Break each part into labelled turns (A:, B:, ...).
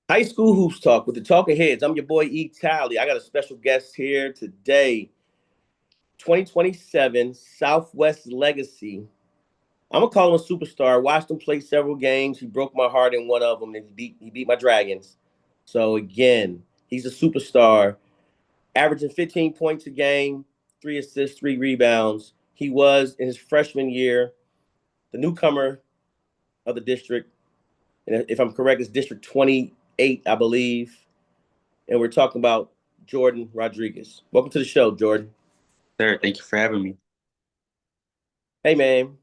A: High School Hoops Talk with the Talking Heads. I'm your boy E. Talley. I got a special guest here today. 2027 Southwest Legacy. I'm gonna call him a superstar. Watched him play several games. He broke my heart in one of them, and he beat my Dragons. So again, he's a superstar, averaging 15 points a game, 3 assists, 3 rebounds. He was in his freshman year the newcomer of the district, and if I'm correct, it's District 28, I believe. And we're talking about Jordan Rodriguez. Welcome to the show, Jordan.
B: Sir, thank you for having me.
A: Hey, man.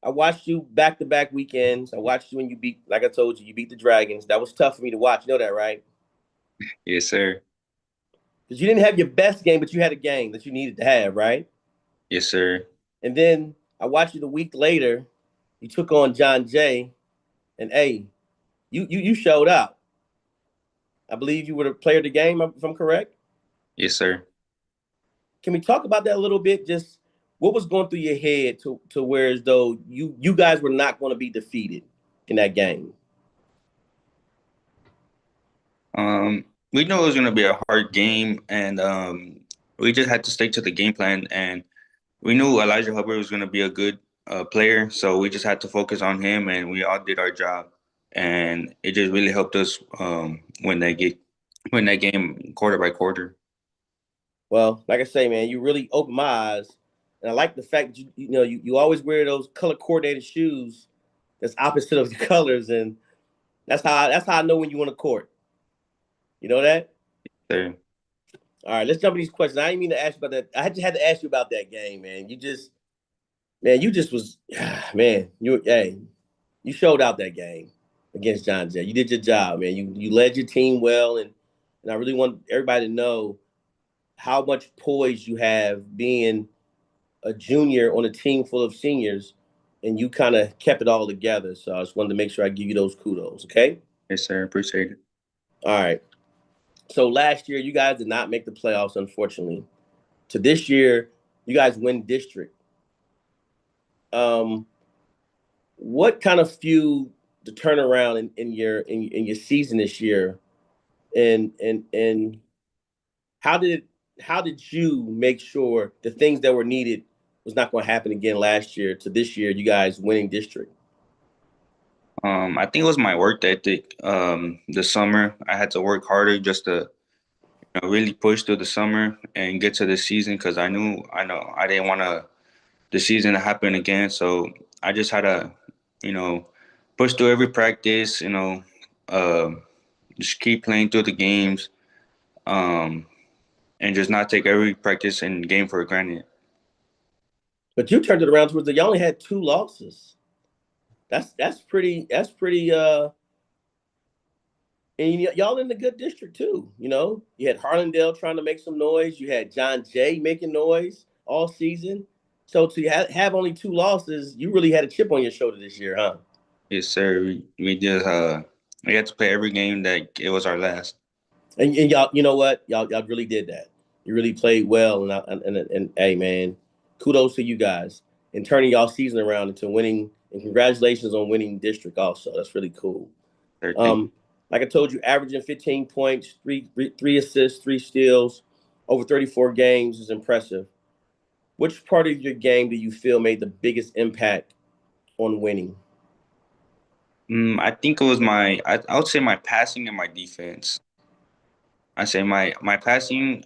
A: I watched you back-to-back weekends. I watched you when you beat, like I told you, you beat the Dragons. That was tough for me to watch. You know that, right?
B: Yes, sir.
A: Because you didn't have your best game, but you had a game that you needed to have, right?
B: Yes, sir.
A: And then I watched you the week later. You took on John Jay, and hey, you showed up. I believe you were the player of the game, if I'm correct.
B: Yes, sir.
A: Can we talk about that a little bit? Just what was going through your head to where as though you guys were not going to be defeated in that game?
B: We know it was gonna be a hard game, and we just had to stick to the game plan. And we knew Elijah Hubbard was gonna be a good player, so we just had to focus on him, and we all did our job. And it just really helped us win that game quarter by quarter.
A: Well, like I say, man, you really opened my eyes, and I like the fact that you always wear those color coordinated shoes that's opposite of the colors, and that's how I know when you on the court. You know that?
B: There,
A: All right, let's jump into these questions. I didn't mean to ask you about that. I just had to ask you about that game, man. You just was, man. You showed out that game against John Jay. You did your job, man. You led your team well, and I really want everybody to know how much poise you have being a junior on a team full of seniors, and you kind of kept it all together. So I just wanted to make sure I give you those kudos. Okay.
B: yes, sir. Appreciate it.
A: All right. So last year you guys did not make the playoffs, unfortunately. To this year, you guys win district. Um, what kind of fueled the turnaround in your season this year, and how did you make sure the things that were needed was not going to happen again last year to this year? You guys winning district.
B: I think it was my work ethic. This summer I had to work harder just to really push through the summer and get to the season because I know I didn't want the season to happen again. So I just had to, you know, push through every practice. Uh, just keep playing through the games, um, and just not take every practice and game for granted.
A: But you turned it around towards you only had 2 losses. That's pretty and y'all in the good district too. You had Harlandale trying to make some noise. You had John Jay making noise all season. So to have only 2 losses, you really had a chip on your shoulder this year, huh?
B: Yes, sir. We had to play every game that it was our last.
A: And y'all, you know what? Y'all really did that. You really played well, and hey, man, kudos to you guys and turning y'all season around into winning. And congratulations on winning district. Also, that's really cool.
B: Sir, thank you.
A: Um, like I told you, averaging 15 points, three assists, 3 steals, over 34 games is impressive. Which part of your game do you feel made the biggest impact on winning?
B: I think it was I would say my passing and my defense. I say my passing.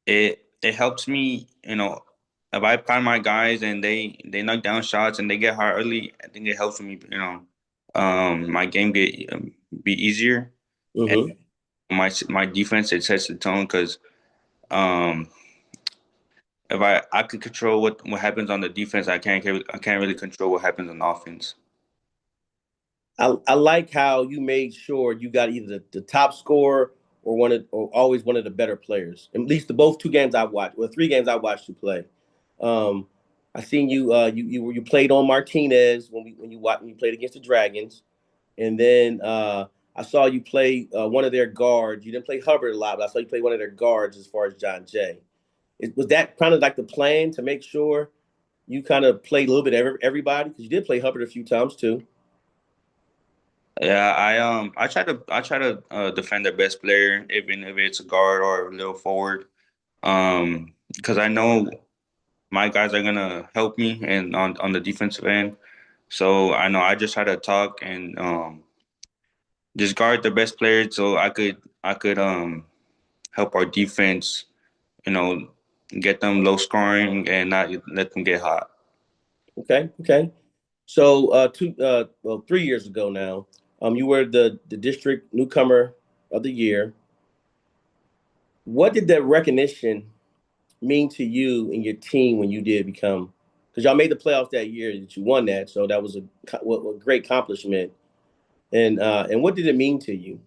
B: It helps me, if I find my guys and they knock down shots and they get hard early. I think it helps me, my game get be easier. And
A: Mm-hmm.
B: my defense, it sets the tone because um, if I could control what happens on the defense, I can't really control what happens on offense.
A: I like how you made sure you got either the top scorer or always one of the better players. At least the both 2 games I watched, well, 3 games I watched you play. Um, I seen you. You played on Martinez when you played against the Dragons, and then I saw you play one of their guards. You didn't play Hubbard a lot, but I saw you play one of their guards as far as John Jay. Was that kind of like the plan to make sure you kind of played a little bit of everybody because you did play Hubbard a few times too?
B: Yeah, I try to defend the best player, even if it's a guard or a little forward. Because I know my guys are gonna help me and on the defensive end. So I know I just try to talk and just guard the best players so I could help our defense, you know, get them low scoring and not let them get hot.
A: Okay, okay. So 3 years ago now, you were the district newcomer of the year. What did that recognition mean to you and your team when you did become? Because y'all made the playoffs that year that you won that, so that was a great accomplishment. And what did it mean to you?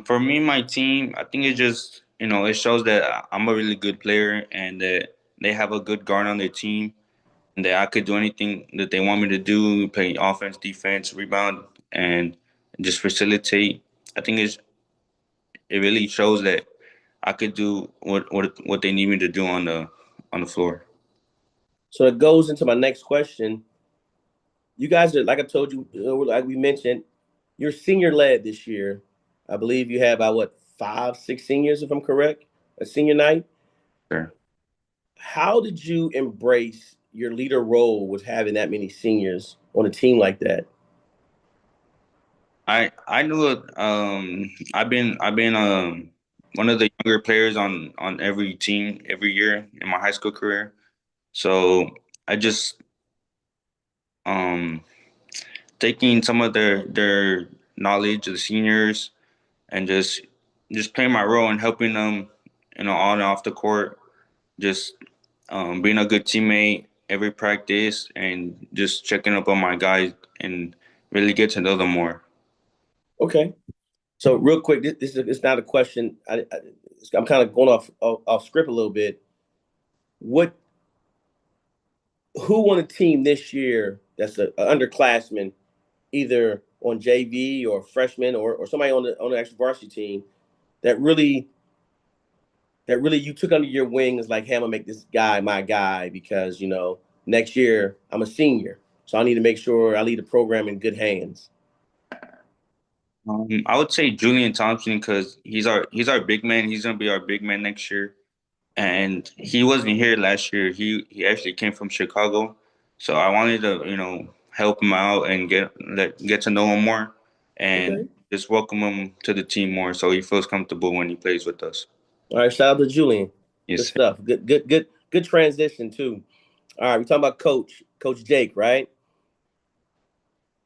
B: For me, my team, I think it just it shows that I'm a really good player and that they have a good guard on their team and that I could do anything that they want me to do, play offense, defense, rebound, and just facilitate. I think it really shows that I could do what they need me to do on the floor.
A: So it goes into my next question. You guys are, like I told you, like we mentioned, you're senior led this year. I believe you have about what, 5, 6 seniors, if I'm correct, a senior night.
B: Sure.
A: How did you embrace your leader role with having that many seniors on a team like that?
B: I knew it. I've been one of the younger players on every team every year in my high school career. So I just um taking some of their knowledge of the seniors and just playing my role and helping them, on and off the court. Just being a good teammate every practice and just checking up on my guys and really get to know them more.
A: Okay. So real quick, this is it's not a question. I'm kind of going off script a little bit. What Who on a team this year that's a underclassman, either on JV or freshman or somebody on the actual varsity team that really you took under your wing is like, hey, I'm gonna make this guy my guy because next year I'm a senior, so I need to make sure I leave the program in good hands.
B: I would say Julian Thompson because he's our big man. He's gonna be our big man next year, and he wasn't here last year. He actually came from Chicago, so I wanted to help him out and get to know him more, and
A: Okay.
B: just welcome him to the team more so he feels comfortable when he plays with us.
A: All right. Shout out to Julian. Good
B: Yes.
A: stuff. Good transition too. All right. We talking about Coach Jake, right?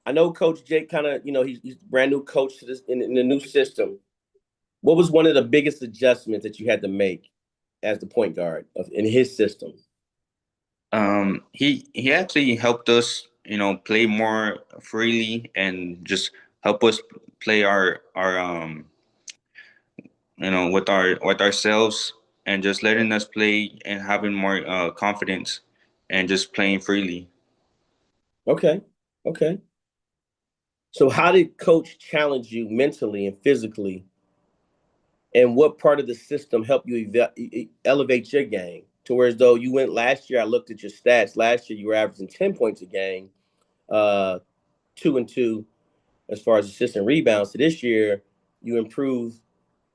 A: I know Coach Jake kind of, he's brand new coach to this in the new system. What was one of the biggest adjustments that you had to make as the point guard in his system?
B: He actually helped us, play more freely and just help us play our with ourselves and just letting us play and having more confidence and just playing freely.
A: Okay. Okay. So how did coach challenge you mentally and physically, and what part of the system helped you elevate your game to where as though you went last year? I looked at your stats. Last year you were averaging 10 points a game, uh, 2 and 2 as far as assistant rebounds. To this year, you improved,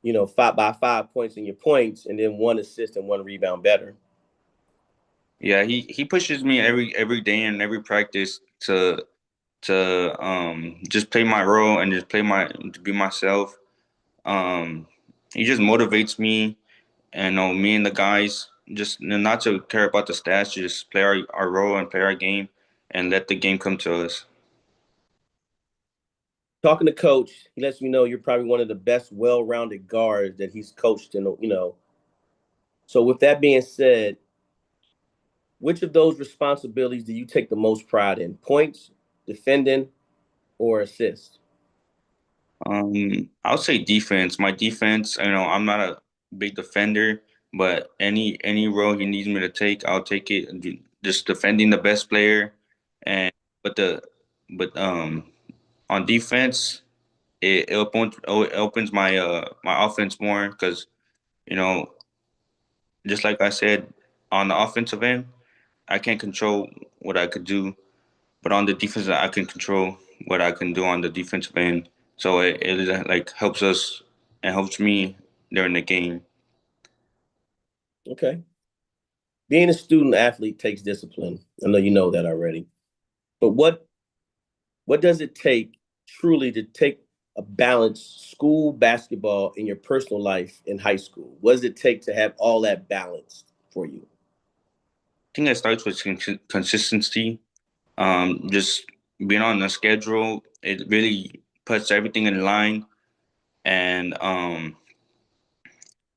A: 5 by 5 points in your points, and then 1 assist and 1 rebound better.
B: Yeah, he pushes me every day and every practice to just play my role and just play my to be myself. Um, he just motivates me and me and the guys just not to care about the stats, just play our role and play our game and let the game come to us.
A: Talking to coach, he lets me know you're probably one of the best well-rounded guards that he's coached in. So with that being said, which of those responsibilities do you take the most pride in? Points, defending, or assist?
B: I would say defense. My defense, I'm not a big defender, but any role he needs me to take, I'll take it. Just defending the best player, and but the but on defense, it opens my offense more because you know just like I said on the offensive end, I can't control what I could do, but on the defense, I can control what I can do on the defensive end. So it like helps us and helps me during the game.
A: Okay. Being a student athlete takes discipline. I know you know that already. But what does it take truly to take a balanced school basketball in your personal life in high school? What does it take to have all that balanced for you?
B: I think it starts with consistency. Just being on the schedule, it really puts everything in line, and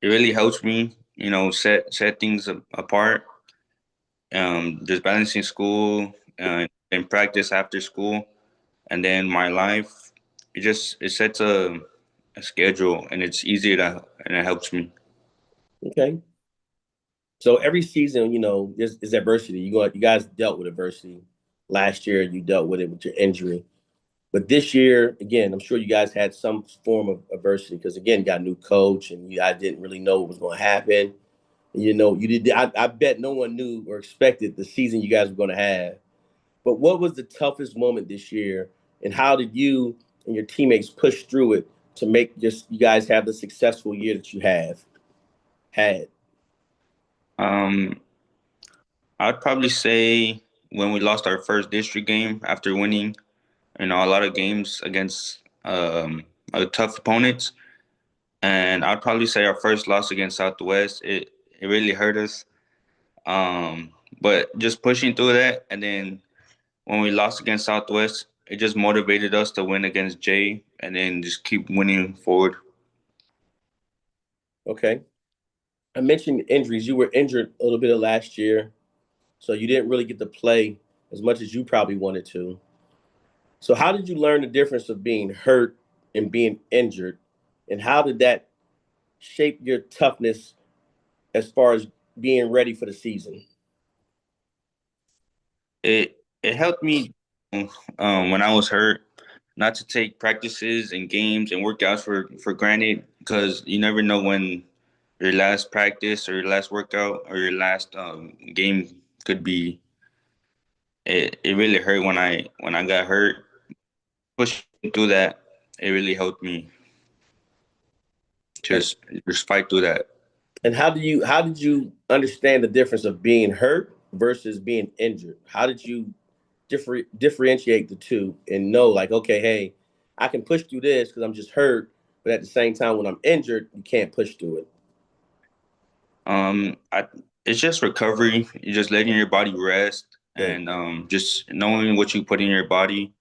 B: it really helps me, set things apart. Just balancing school and practice after school, and then my life. It sets a schedule, and it's easier to and it helps me.
A: Okay. So every season, there's adversity. You guys dealt with adversity. Last year you dealt with it with your injury. But this year, again, I'm sure you guys had some form of adversity because again, you got a new coach and you guys didn't really know what was going to happen. You did. I bet no one knew or expected the season you guys were going to have. But what was the toughest moment this year, and how did you and your teammates push through it to make just you guys have the successful year that you have had?
B: Um, I'd probably say when we lost our first district game after winning, a lot of games against tough opponents, and I'd probably say our first loss against Southwest. It really hurt us. Um, but just pushing through that, and then when we lost against Southwest, it just motivated us to win against Jay, and then just keep winning forward.
A: Okay. I mentioned injuries. You were injured a little bit of last year, so you didn't really get to play as much as you probably wanted to. So how did you learn the difference of being hurt and being injured, and how did that shape your toughness as far as being ready for the season?
B: It helped me when I was hurt not to take practices and games and workouts for granted because you never know when your last practice or your last workout or your last game could be. It really hurt when I got hurt. Pushing through that, it really helped me
A: And
B: just just fight through that.
A: and how did you understand the difference of being hurt versus being injured? How did you differentiate the two and know like, okay, hey, I can push through this because I'm just hurt, but at the same time, when I'm injured, you can't push through it.
B: I It's just recovery. You're just letting your body rest
A: Okay.
B: and just knowing what you put in your body.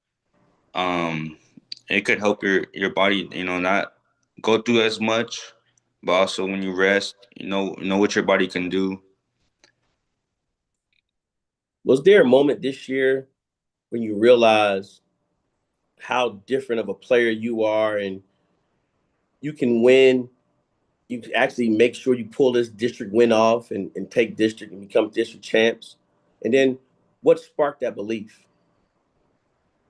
B: Um, it could help your body, not go through as much, but also when you rest, you know what your body can do.
A: Was there a moment this year when you realized how different of a player you are and you can win? You can actually make sure you pull this district win off and take district and become district champs. And then what sparked that belief?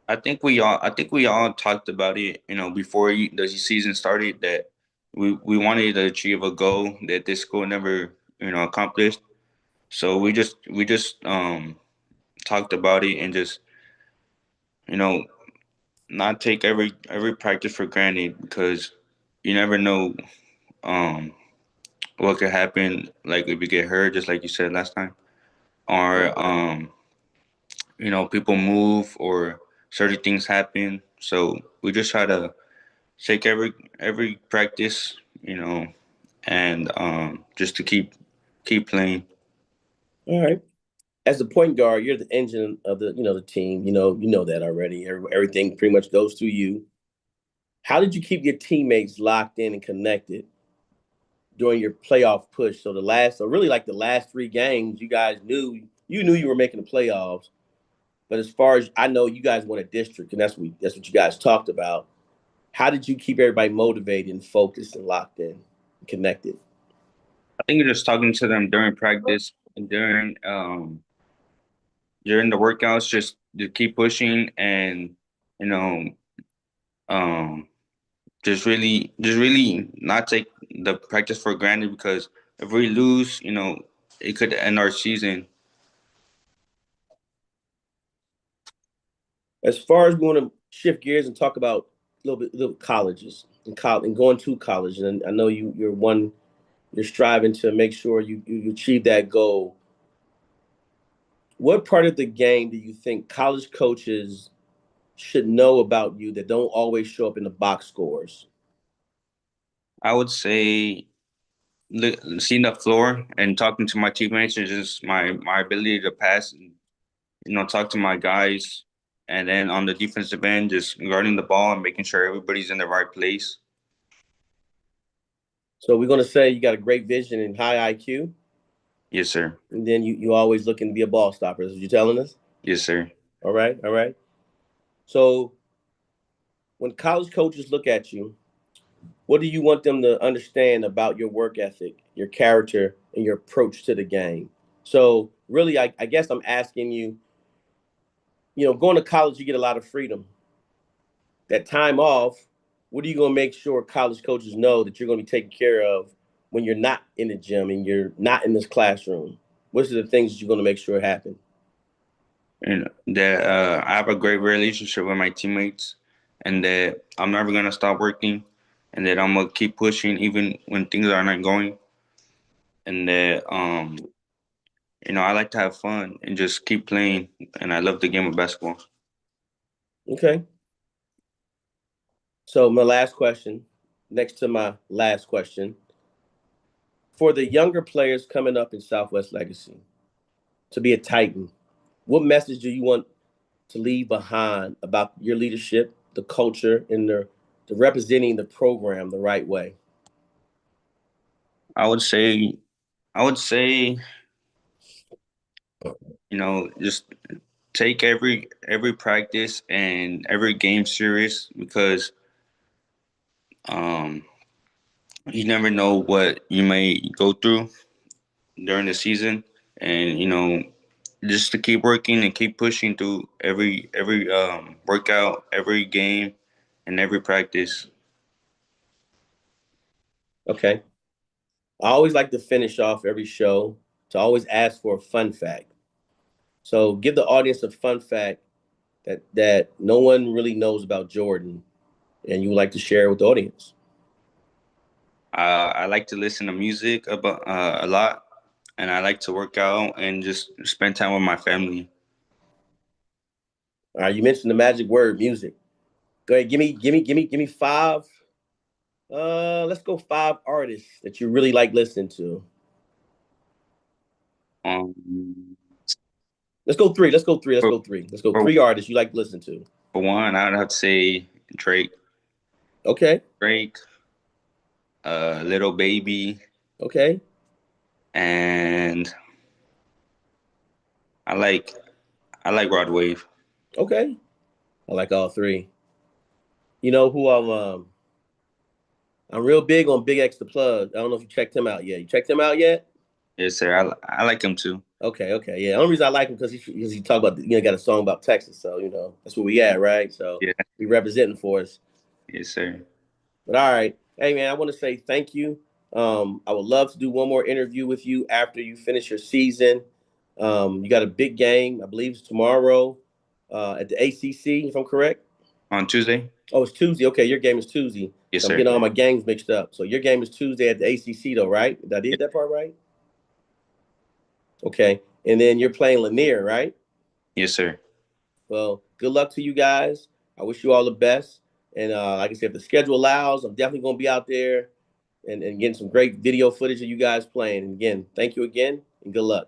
B: I think we all talked about it, before the season started that we wanted to achieve a goal that this school never, accomplished. So we just talked about it and just, you know, not take every practice for granted because you never know um what could happen, like if you get hurt, just like you said last time, or people move or certain things happen. So we just try to take every practice, and just to keep playing.
A: All right. As the point guard, you're the engine of the team. You know that already. Everything pretty much goes through you. How did you keep your teammates locked in and connected during your playoff push? So really like the last three games, you guys knew you were making the playoffs. But as far as I know, you guys won a district, and that's what you guys talked about. How did you keep everybody motivated and focused and locked in, and connected?
B: I think just talking to them during practice and during the workouts, just to keep pushing and you know um just really not take the practice for granted because if we lose, it could end our season.
A: As far as going to shift gears and talk about little colleges and college and going to college. And I know you're striving to make sure you achieve that goal. What part of the game do you think college coaches should know about you that don't always show up in the box scores?
B: I would say seeing the floor and talking to my teammates and just my ability to pass and talk to my guys, and then on the defensive end, just guarding the ball and making sure everybody's in the right place.
A: So we're going to say you got a great vision and high IQ,
B: Yes, sir.
A: and then you always looking to be a ball stopper. Is what you're telling us?
B: Yes, sir.
A: All right, all right. So when college coaches look at you, what do you want them to understand about your work ethic, your character, and your approach to the game? So really, I guess I'm asking you, going to college, you get a lot of freedom. That time off, what are you going to make sure college coaches know that you're going to be taken care of when you're not in the gym and you're not in this classroom? What's the things that you're going to make sure happen?
B: And that I have a great relationship with my teammates, and that I'm never gonna stop working, and that I'm gonna keep pushing even when things are not going, and that I like to have fun and just keep playing, and I love the game of basketball.
A: Okay. So my last question, next to my last question, for the younger players coming up in Southwest Legacy to be a Titan, what message do you want to leave behind about your leadership, the culture, and the representing the program the right way?
B: I would say, I would say, just take every practice and every game serious because um you never know what you may go through during the season, and just to keep working and keep pushing through every workout, every game, and every practice.
A: Okay. I always like to finish off every show to always ask for a fun fact. So give the audience a fun fact that no one really knows about Jordan, and you would like to share with the audience.
B: I like to listen to music about a lot, and I like to work out and just spend time with my family.
A: All right, you mentioned the magic word, music. Go ahead, give me five. Let's go five artists that you really like listening to.
B: Um,
A: Let's go three. Let's go three. Let's
B: for,
A: go three. Let's go
B: for
A: three artists you like to listen to.
B: for one, I would have to say Drake,
A: Okay.
B: Drake, Little Baby,
A: Okay.
B: and I like I like Rod Wave.
A: Okay. I like all three. You know who I'm real big on Big X the Plug. I don't know if you checked him out yet. You checked him out yet?
B: Yes, sir. I like him too.
A: Okay, okay, yeah. The only reason I like him because he talk about got a song about Texas, so that's where we at, right? So
B: Yeah.
A: he representing for us.
B: Yes, sir.
A: But all right, hey man, I want to say thank you. I would love to do one more interview with you after you finish your season. You got a big game, I believe it's tomorrow at the ACC, if I'm correct.
B: On Tuesday.
A: Oh, it's Tuesday. Okay, your game is Tuesday.
B: Yes,
A: So I'm
B: sir.
A: getting all my games mixed up. So your game is Tuesday at the ACC, though, right? Did I did that part right? Okay, and then you're playing Lanier, right?
B: Yes, sir.
A: Well, good luck to you guys. I wish you all the best. And like I said, if the schedule allows, I'm definitely going to be out there and getting some great video footage of you guys playing. And again, thank you again and good luck.